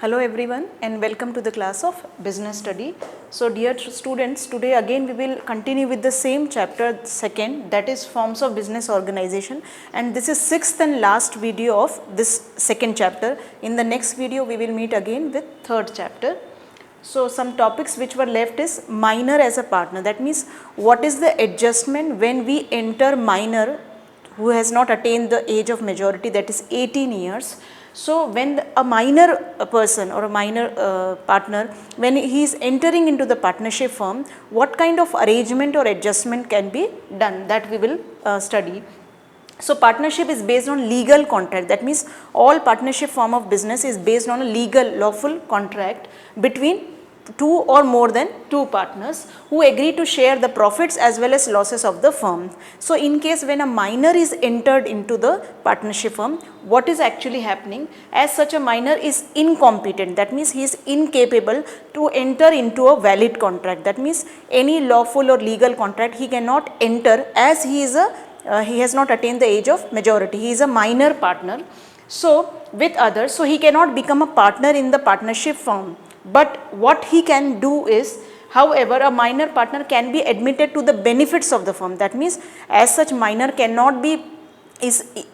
Hello everyone and welcome to the class of business study. So dear students, today again we will continue with the same chapter second, that is forms of business organization, and this is sixth and last video of this second chapter. In the next video we will meet again with third chapter. So some topics which were left is minor as a partner, that means what is the adjustment when we enter minor who has not attained the age of majority, that is 18 years. So when a minor person or a minor partner, when he is entering into the partnership firm, what kind of arrangement or adjustment can be done, that we will study. So partnership is based on legal contract, that means all partnership form of business is based on a legal lawful contract between two or more than two partners who agree to share the profits as well as losses of the firm. So in case when a minor is entered into the partnership firm, what is actually happening, as such a minor is incompetent, that means he is incapable to enter into a valid contract, that means any lawful or legal contract he cannot enter, as he is he has not attained the age of majority, he is a minor partner. So with others, so he cannot become a partner in the partnership firm. But what he can do is, however, a minor partner can be admitted to the benefits of the firm, that means as such minor cannot be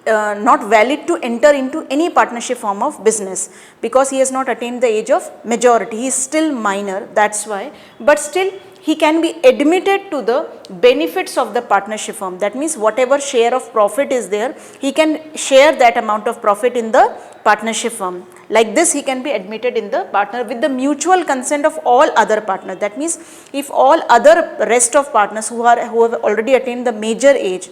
not valid to enter into any partnership form of business because he has not attained the age of majority, he is still minor, that is why, but still he can be admitted to the benefits of the partnership firm, that means whatever share of profit is there, he can share that amount of profit in the partnership firm. Like this he can be admitted in the partner with the mutual consent of all other partners, that means if all other rest of partners who have already attained the major age,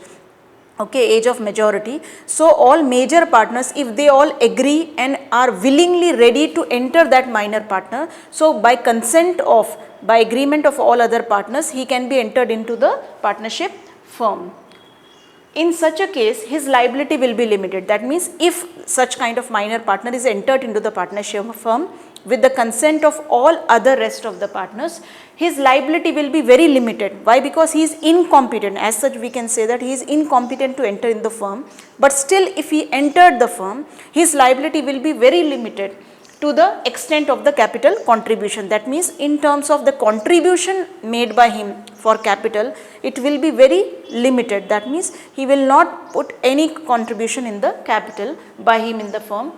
age of majority, so all major partners, if they all agree and are willingly ready to enter that minor partner, so by consent of, by agreement of all other partners, he can be entered into the partnership firm. In such a case, his liability will be limited, that means if such kind of minor partner is entered into the partnership firm with the consent of all other rest of the partners, his liability will be very limited. Why? Because he is incompetent, as such we can say that he is incompetent to enter in the firm, but still if he entered the firm, his liability will be very limited to the extent of the capital contribution, that means in terms of the contribution made by him for capital, it will be very limited, that means he will not put any contribution in the capital by him in the firm.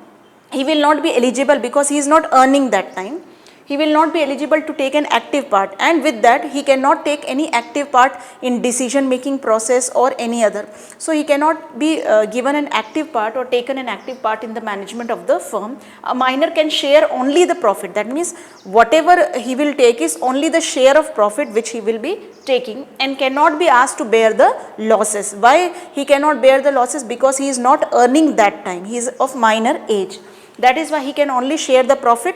He will not be eligible because he is not earning that time. He will not be eligible to take an active part, and with that he cannot take any active part in decision making process or any other. So he cannot be given an active part or taken an active part in the management of the firm. A minor can share only the profit, that means whatever he will take is only the share of profit which he will be taking, and cannot be asked to bear the losses. Why he cannot bear the losses? Because he is not earning that time, he is of minor age. That is why he can only share the profit.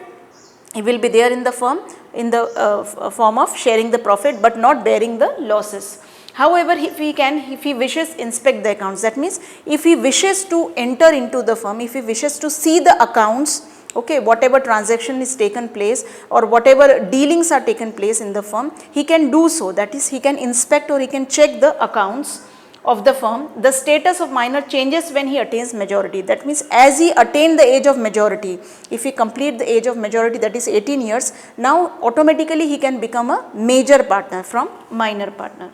He will be there in the firm in the form of sharing the profit but not bearing the losses. However, if he wishes inspect the accounts, that means if he wishes to enter into the firm, if he wishes to see the accounts, whatever transaction is taken place or whatever dealings are taken place in the firm, he can do so, that is he can inspect or he can check the accounts of the firm. The status of minor changes when he attains majority, that means as he attained the age of majority, if he complete the age of majority, that is 18 years, now automatically he can become a major partner from minor partner.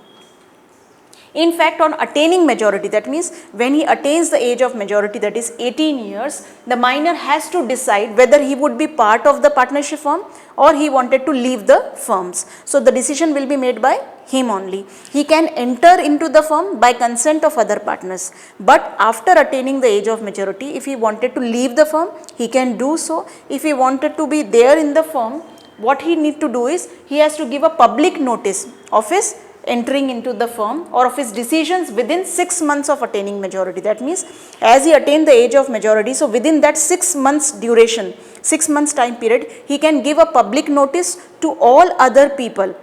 In fact, on attaining majority, that means when he attains the age of majority, that is 18 years, the minor has to decide whether he would be part of the partnership firm or he wanted to leave the firms. So the decision will be made by him only. He can enter into the firm by consent of other partners, but after attaining the age of majority, if he wanted to leave the firm, he can do so. If he wanted to be there in the firm, what he need to do is he has to give a public notice of his entering into the firm or of his decisions within 6 months of attaining majority. That means as he attained the age of majority, so within that 6 months duration, 6 months time period, he can give a public notice to all other people,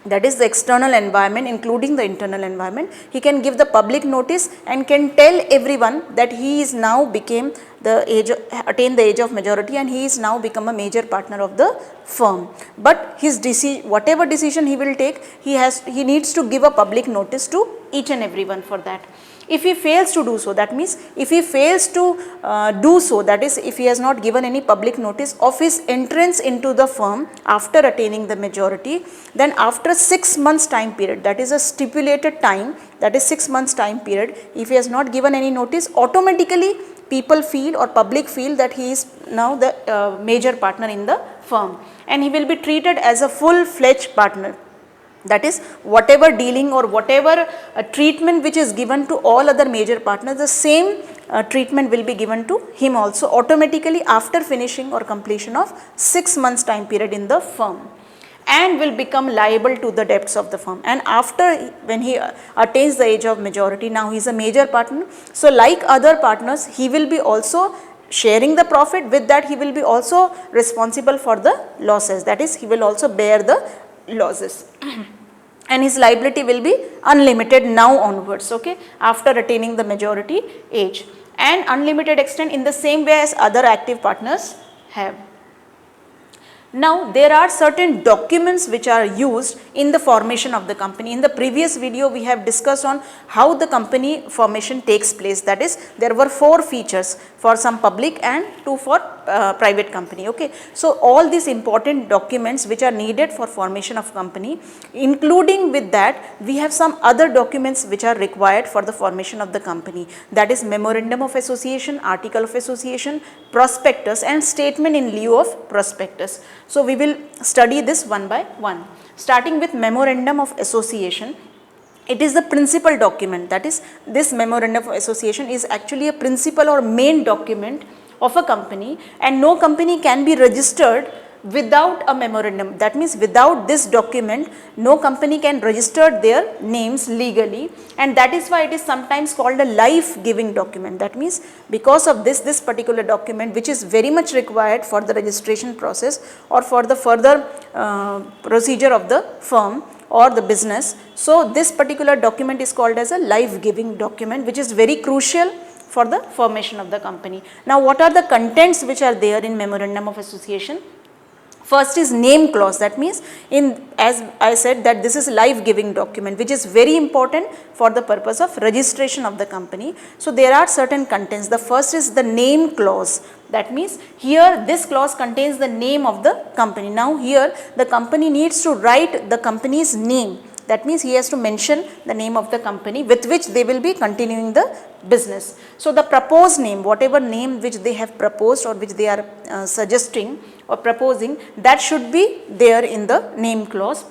that is the external environment including the internal environment. He can give the public notice and can tell everyone that he is now became attained the age of majority and he is now become a major partner of the firm. But his whatever decision he will take, he needs to give a public notice to each and everyone for that. If he fails to do so, that means if he fails to do so, that is if he has not given any public notice of his entrance into the firm after attaining the majority, then after 6 months time period, that is a stipulated time, that is 6 months time period, if he has not given any notice, automatically people feel or public feel that he is now the major partner in the firm, and he will be treated as a full-fledged partner. That is, whatever dealing or whatever treatment which is given to all other major partners, the same treatment will be given to him also automatically after finishing or completion of 6 months time period in the firm, and will become liable to the debts of the firm. And after, when he attains the age of majority, now he is a major partner. So like other partners, he will be also sharing the profit. With that, he will be also responsible for the losses, that is, he will also bear the losses. And his liability will be unlimited now onwards, okay, after attaining the majority age, and unlimited extent in the same way as other active partners have. Now, there are certain documents which are used in the formation of the company. In the previous video, we have discussed on how the company formation takes place. That is, there were 4 features for some public and 2 for private company. Okay. So, all these important documents which are needed for formation of company, including with that, we have some other documents which are required for the formation of the company. That is Memorandum of Association, Article of Association, Prospectus, and Statement in lieu of Prospectus. So, we will study this one by one. Starting with Memorandum of Association, it is the principal document. That is, this Memorandum of Association is actually a principal or main document of a company, and no company can be registered without a memorandum. That means without this document, no company can register their names legally, and that is why it is sometimes called a life-giving document. That means because of this particular document, which is very much required for the registration process or for the further procedure of the firm or the business. So, this particular document is called as a life-giving document, which is very crucial for the formation of the company. Now, what are the contents which are there in Memorandum of Association? First is name clause. That means, as I said, that this is life-giving document, which is very important for the purpose of registration of the company. So, there are certain contents. The first is the name clause. That means, here this clause contains the name of the company. Now, here the company needs to write the company's name. That means, he has to mention the name of the company with which they will be continuing the business. So, the proposed name, whatever name which they have proposed or which they are suggesting or proposing, that should be there in the name clause,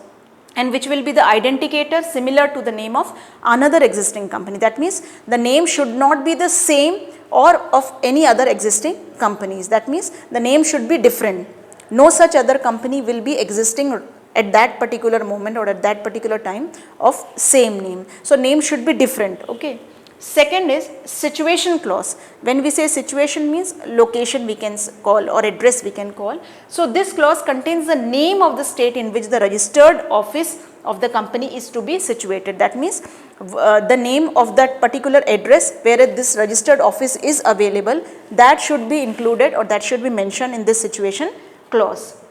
and which will be the identificator similar to the name of another existing company. That means, the name should not be the same or of any other existing companies. That means, the name should be different. No such other company will be existing at that particular moment or at that particular time of same name. So, name should be different. Okay. Second is situation clause. When we say situation, means location we can call or address we can call. So, this clause contains the name of the state in which the registered office of the company is to be situated. That means, the name of that particular address where this registered office is available, that should be included or that should be mentioned in this situation clause.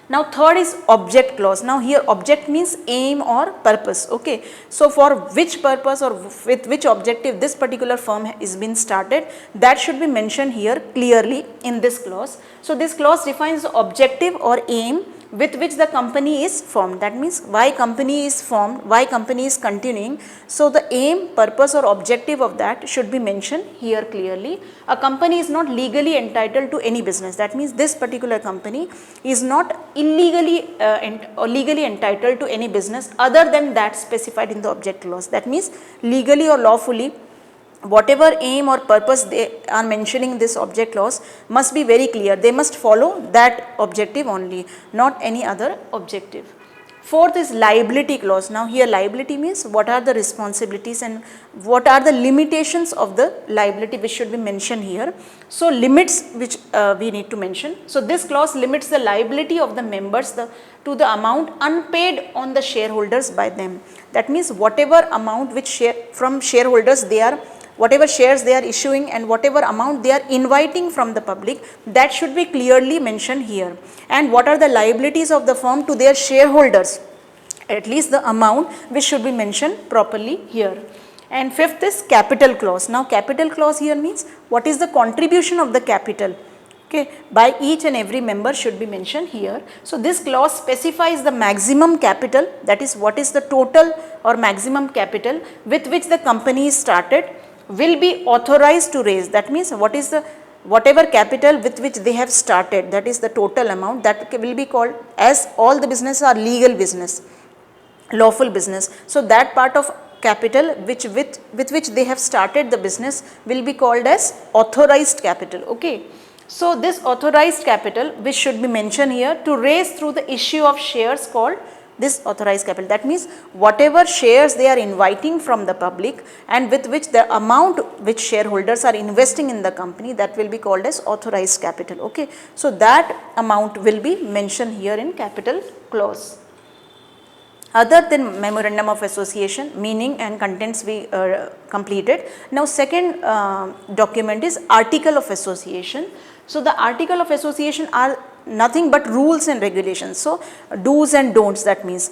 Now, third is object clause. Now, here object means aim or purpose. Okay. So, for which purpose or with which objective this particular firm is being started, that should be mentioned here clearly in this clause. So, this clause defines the objective or aim with which the company is formed. That means, why company is formed, why company is continuing. So, the aim, purpose or objective of that should be mentioned here clearly. A company is not legally entitled to any business. That means, this particular company is not illegally or legally entitled to any business other than that specified in the object clause. That means, legally or lawfully, whatever aim or purpose they are mentioning in this object clause must be very clear. They must follow that objective only, not any other objective. Fourth is liability clause. Now, here liability means what are the responsibilities and what are the limitations of the liability which should be mentioned here. So, limits which we need to mention. So, this clause limits the liability of the members to the amount unpaid on the shareholders by them. That means, whatever amount which from shareholders they are, whatever shares they are issuing and whatever amount they are inviting from the public, that should be clearly mentioned here. And what are the liabilities of the firm to their shareholders, at least the amount which should be mentioned properly here. And fifth is capital clause. Now capital clause here means what is the contribution of the capital, okay, by each and every member should be mentioned here. So this clause specifies the maximum capital, that is what is the total or maximum capital with which the company is started will be authorized to raise. That means what is the whatever capital with which they have started, that is the total amount, that will be called, as all the business are legal business, lawful business. So that part of capital which with which they have started the business will be called as authorized capital, okay. So this authorized capital which should be mentioned here to raise through the issue of shares called this authorized capital. That means whatever shares they are inviting from the public and with which the amount which shareholders are investing in the company, that will be called as authorized capital, okay. So that amount will be mentioned here in capital clause. Other than memorandum of association, meaning and contents we completed. Now second document is article of association. So the article of association are nothing but rules and regulations. So do's and don'ts, that means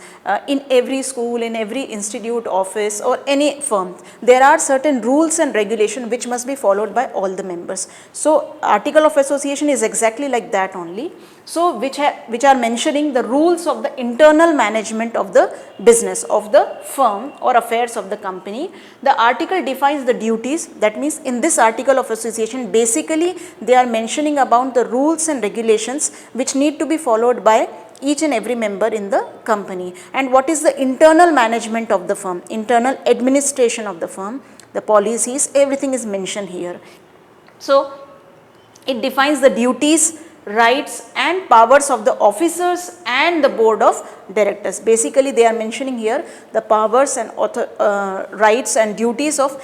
in every school, in every institute, office or any firm, there are certain rules and regulations which must be followed by all the members. So article of association is exactly like that only. So which are mentioning the rules of the internal management of the business, of the firm or affairs of the company. The article defines the duties, that means in this article of association basically they are mentioning about the rules and regulations which need to be followed by each and every member in the company, and what is the internal management of the firm, internal administration of the firm, the policies, everything is mentioned here. So it defines the duties, rights and powers of the officers and the board of directors. Basically they are mentioning here the powers and rights and duties of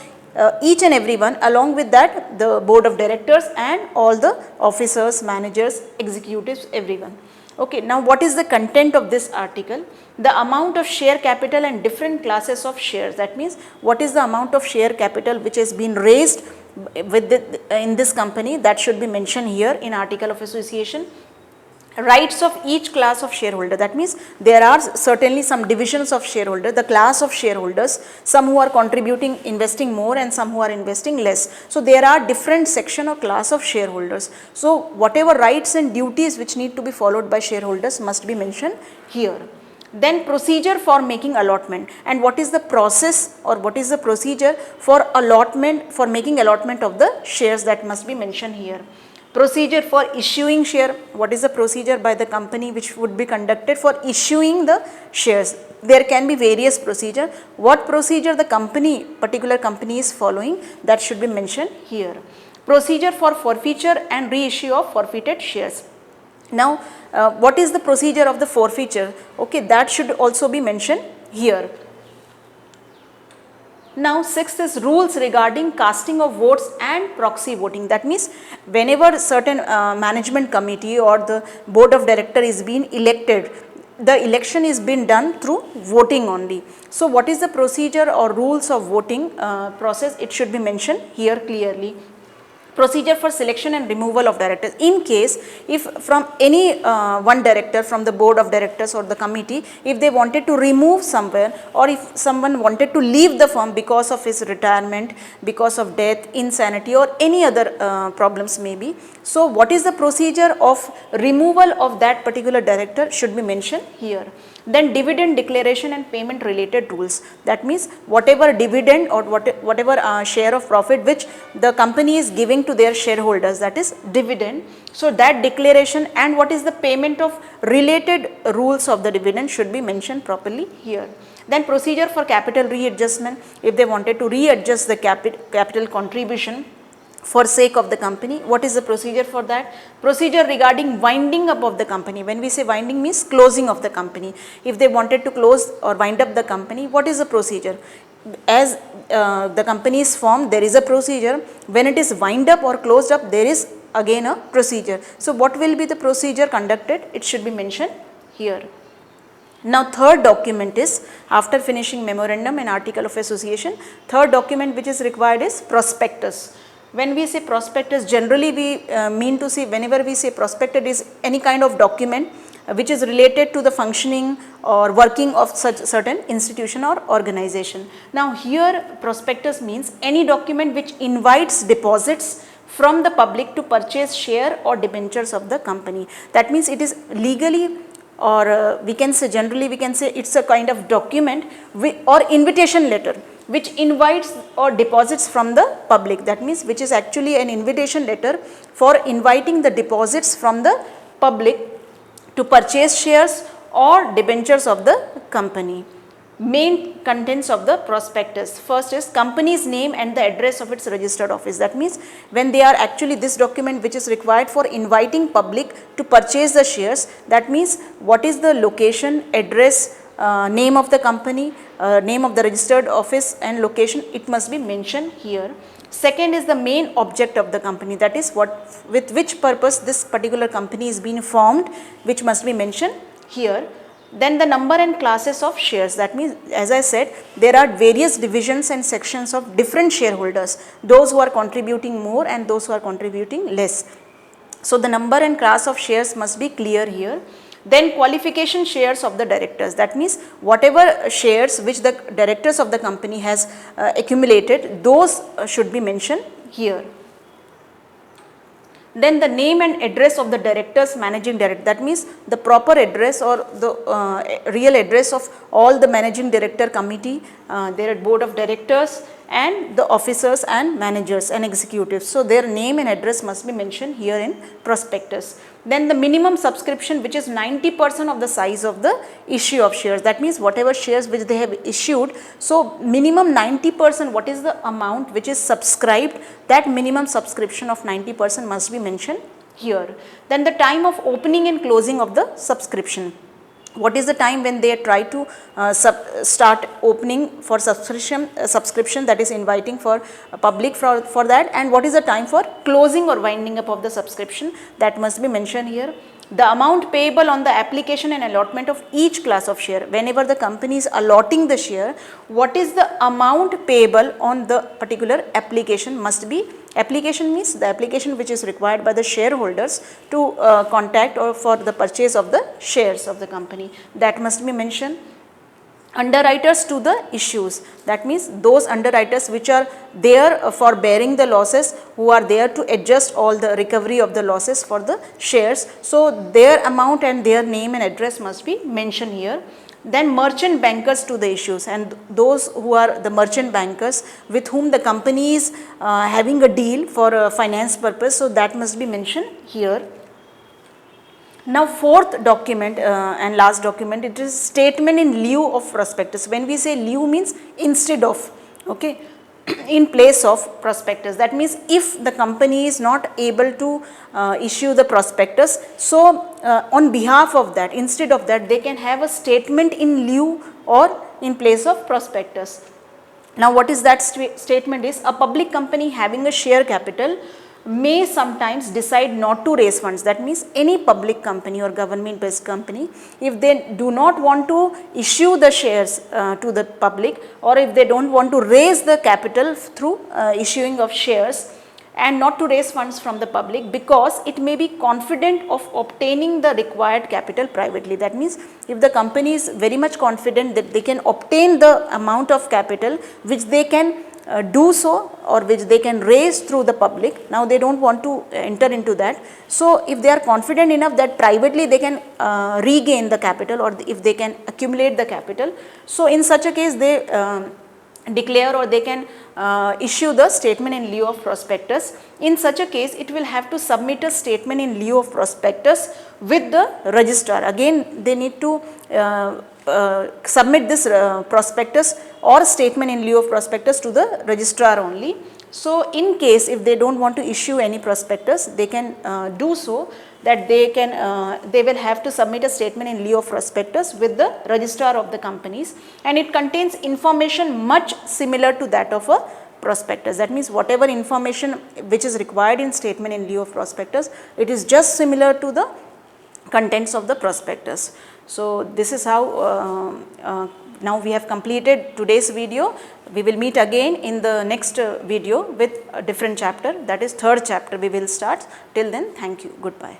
each and everyone, along with that the board of directors and all the officers, managers, executives, everyone. Okay, now what is the content of this article? The amount of share capital and different classes of shares. That means what is the amount of share capital which has been raised with in this company, that should be mentioned here in article of association. Rights of each class of shareholder, that means there are certainly some divisions of shareholder, the class of shareholders, some who are contributing, investing more and some who are investing less. So there are different section or class of shareholders. So whatever rights and duties which need to be followed by shareholders must be mentioned here. Then procedure for making allotment, and what is the process or what is the procedure for allotment, for making allotment of the shares, that must be mentioned here. Procedure for issuing share, what is the procedure by the company which would be conducted for issuing the shares. There can be various procedure. What procedure the company, particular company is following, that should be mentioned here. Procedure for forfeiture and reissue of forfeited shares. Now what is the procedure of the forfeiture? Okay, that should also be mentioned here. Now sixth is rules regarding casting of votes and proxy voting. That means whenever certain management committee or the board of director is being elected, the election is being done through voting only. So what is the procedure or rules of voting process? It should be mentioned here clearly. Procedure for selection and removal of directors. In case if from any one director from the board of directors or the committee, if they wanted to remove somewhere, or if someone wanted to leave the firm because of his retirement, because of death, insanity or any other problems maybe. So what is the procedure of removal of that particular director should be mentioned here. Then dividend declaration and payment related rules. That means whatever dividend or whatever share of profit which the company is giving to their shareholders, that is dividend. So that declaration and what is the payment of related rules of the dividend should be mentioned properly here. Then procedure for capital readjustment, if they wanted to readjust the capital contribution for sake of the company, what is the procedure for that? Procedure regarding winding up of the company. When we say winding means closing of the company. If they wanted to close or wind up the company, what is the procedure? As the company is formed, there is a procedure. When it is wind up or closed up, there is again a procedure. So what will be the procedure conducted? It should be mentioned here. Now third document is, after finishing memorandum and article of association, third document which is required is prospectus. When we say prospectus, generally we mean to say, whenever we say prospectus is any kind of document which is related to the functioning or working of such certain institution or organization. Now here prospectus means any document which invites deposits from the public to purchase share or debentures of the company. That means it is legally, or we can say generally we can say it's a kind of document or invitation letter which invites or deposits from the public. That means which is actually an invitation letter for inviting the deposits from the public to purchase shares or debentures of the company. Main contents of the prospectus. First is company's name and the address of its registered office. That means when they are actually this document which is required for inviting public to purchase the shares, that means what is the location, address, name of the company, name of the registered office and location, it must be mentioned here. Second is the main object of the company, that is what with which purpose this particular company is being formed, which must be mentioned here. Then the number and classes of shares, that means as I said there are various divisions and sections of different shareholders, those who are contributing more and those who are contributing less. So the number and class of shares must be clear here. Then qualification shares of the directors, that means whatever shares which the directors of the company has accumulated, those should be mentioned here. Then the name and address of the directors, managing director, that means the proper address or the real address of all the managing director committee, their board of directors and the officers and managers and executives. So their name and address must be mentioned here in prospectus. Then the minimum subscription, which is 90% of the size of the issue of shares, that means whatever shares which they have issued, so minimum 90%, what is the amount which is subscribed, that minimum subscription of 90% must be mentioned here. Then the time of opening and closing of the subscription. What is the time when they try to start opening for subscription, that is inviting for public for that, and what is the time for closing or winding up of the subscription, that must be mentioned here. The amount payable on the application and allotment of each class of share, whenever the company is allotting the share, what is the amount payable on the particular application must be. Application means the application which is required by the shareholders to contact or for the purchase of the shares of the company, that must be mentioned. Underwriters to the issues, that means those underwriters which are there for bearing the losses, who are there to adjust all the recovery of the losses for the shares. So their amount and their name and address must be mentioned here. Then merchant bankers to the issues, and those who are the merchant bankers with whom the company is having a deal for finance purpose, so that must be mentioned here. Now fourth document and last document, it is statement in lieu of prospectus. When we say lieu means instead of, okay, in place of prospectus. That means if the company is not able to issue the prospectus, so on behalf of that, instead of that, they can have a statement in lieu or in place of prospectus. Now what is that statement is, a public company having a share capital may sometimes decide not to raise funds. That means any public company or government based company, if they do not want to issue the shares to the public, or if they do not want to raise the capital through issuing of shares and not to raise funds from the public, because it may be confident of obtaining the required capital privately. That means if the company is very much confident that they can obtain the amount of capital which they can do so, or which they can raise through the public, now they do not want to enter into that. So if they are confident enough that privately they can regain the capital, or if they can accumulate the capital, so in such a case they declare or they can issue the statement in lieu of prospectus. In such a case, it will have to submit a statement in lieu of prospectus with the registrar. Again, they need to submit this prospectus or statement in lieu of prospectus to the registrar only. So in case if they do not want to issue any prospectus, they can do so, that they will have to submit a statement in lieu of prospectus with the registrar of the companies, and it contains information much similar to that of a prospectus. That means whatever information which is required in statement in lieu of prospectus, it is just similar to the contents of the prospectus. So this is how now we have completed today's video. We will meet again in the next video with a different chapter, that is third chapter we will start. Till then, thank you. Goodbye.